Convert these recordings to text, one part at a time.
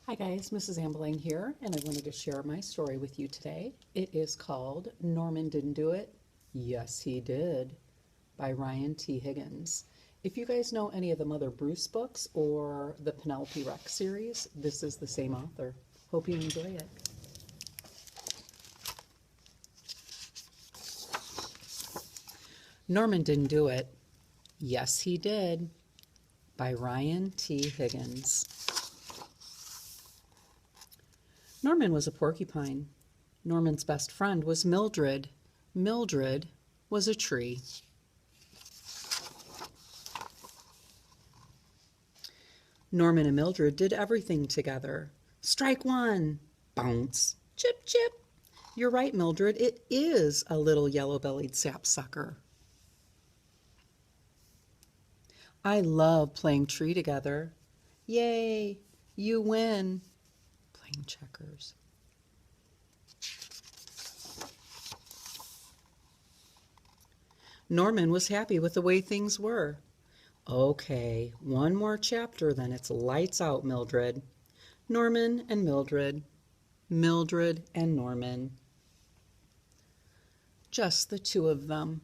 Hi guys, Mrs. Ambelang here, and I wanted to share my story with you today. It is called Norman Didn't Do It. Yes, He Did, by Ryan T. Higgins. If you guys know any of the Mother Bruce books or the Penelope Rex series, this is the same author. Hope you enjoy it. Norman Didn't Do It. Yes, He Did, by Ryan T. Higgins. Norman was a porcupine. Norman's best friend was Mildred. Mildred was a tree. Norman and Mildred did everything together. Strike one. Bounce. Chip, chip. You're right, Mildred. It is a little yellow-bellied sapsucker. I love playing tree together. Yay, you win. Playing checkers. Norman was happy with the way things were. Okay, one more chapter, then it's lights out, Mildred. Norman and Mildred. Mildred and Norman. Just the two of them.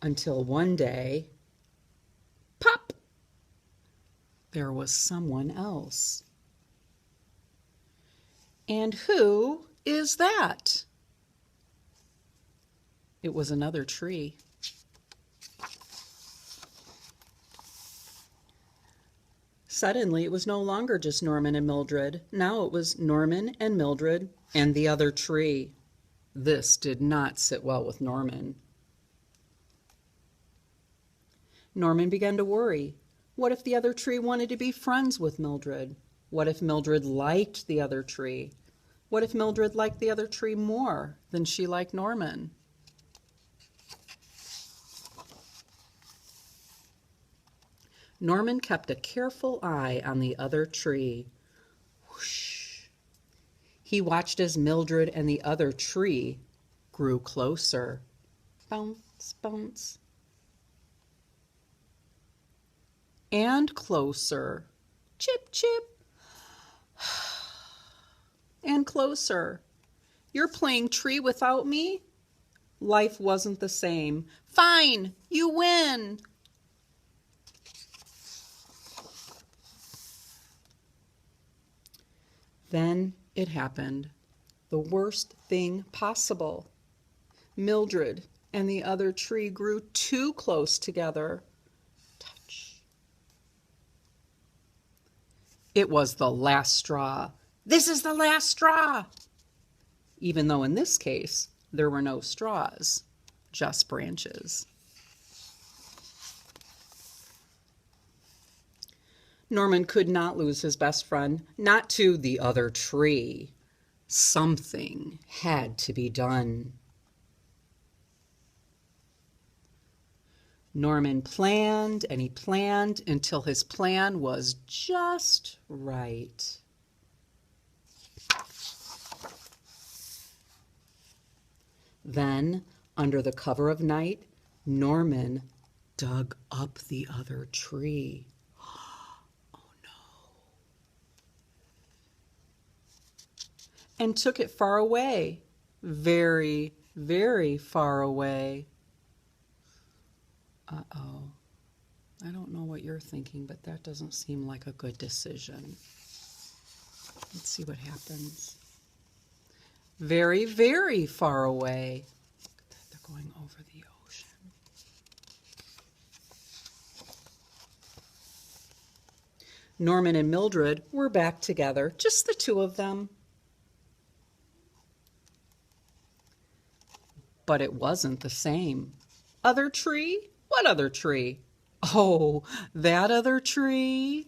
Until one day, pop! There was someone else. And who is that? It was another tree. Suddenly, it was no longer just Norman and Mildred. Now it was Norman and Mildred and the other tree. This did not sit well with Norman. Norman began to worry. What if the other tree wanted to be friends with Mildred? What if Mildred liked the other tree? What if Mildred liked the other tree more than she liked Norman? Norman kept a careful eye on the other tree. Whoosh. He watched as Mildred and the other tree grew closer. Bounce, bounce. And closer. Chip, chip. And closer. You're playing tree without me? Life wasn't the same. Fine, you win. Then it happened. The worst thing possible. Mildred and the other tree grew too close together. It was the last straw. This is the last straw. Even though in this case, there were no straws, just branches. Norman could not lose his best friend, not to the other tree. Something had to be done. Norman planned and he planned until his plan was just right. Then, under the cover of night, Norman dug up the other tree. Oh no. And took it far away. Very, very far away. Uh-oh. I don't know what you're thinking, but that doesn't seem like a good decision. Let's see what happens. Very, very far away. They're going over the ocean. Norman and Mildred were back together, just the two of them. But it wasn't the same. Other tree? What other tree? Oh, that other tree.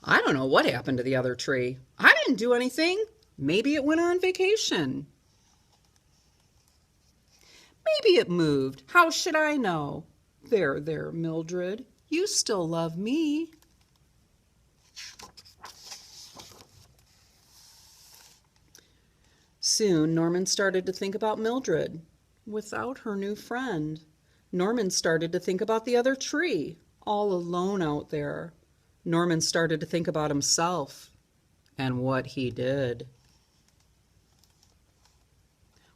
I don't know what happened to the other tree. I didn't do anything. Maybe it went on vacation. Maybe it moved. How should I know? There, Mildred. You still love me. Soon, Norman started to think about Mildred without her new friend. Norman started to think about the other tree, all alone out there. Norman started to think about himself and what he did.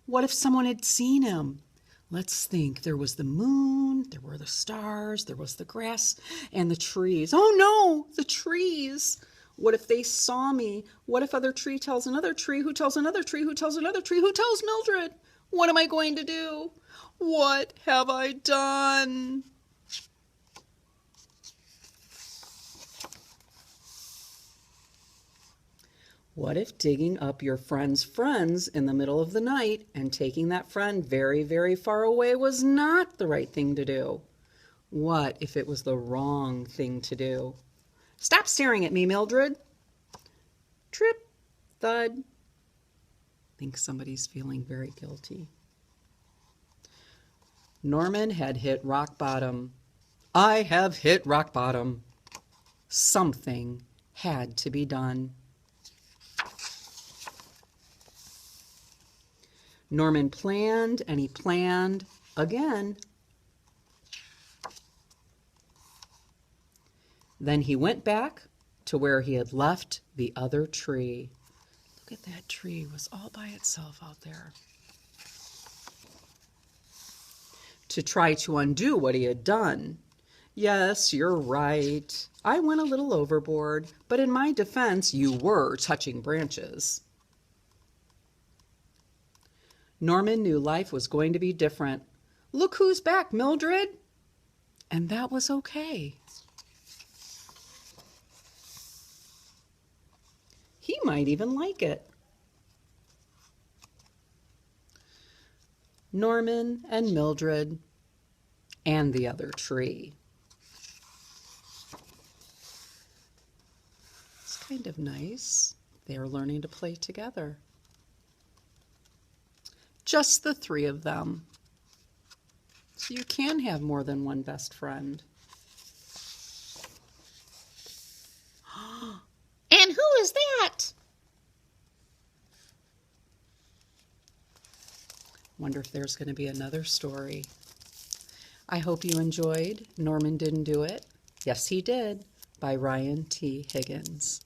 What if someone had seen him? Let's think. There was the moon, there were the stars, there was the grass, and the trees. Oh no, the trees. What if they saw me? What if other tree tells another tree, who tells another tree, who tells another tree, who tells Mildred? What am I going to do? What have I done? What if digging up your friend's friends in the middle of the night and taking that friend very, very far away was not the right thing to do? What if it was the wrong thing to do? Stop staring at me, Mildred. Trip, thud. Think somebody's feeling very guilty. Norman had hit rock bottom. I have hit rock bottom. Something had to be done. Norman planned and he planned again. Then he went back to where he had left the other tree. Look at that tree. It was all by itself out there. To try to undo what he had done. Yes, you're right. I went a little overboard, but in my defense, you were touching branches. Norman knew life was going to be different. Look who's back, Mildred. And that was okay. He might even like it. Norman and Mildred and the other tree. It's kind of nice. They're learning to play together. Just the three of them. So you can have more than one best friend. And who is that? Wonder if there's going to be another story. I hope you enjoyed Norman Didn't Do It. Yes, he did, by Ryan T. Higgins.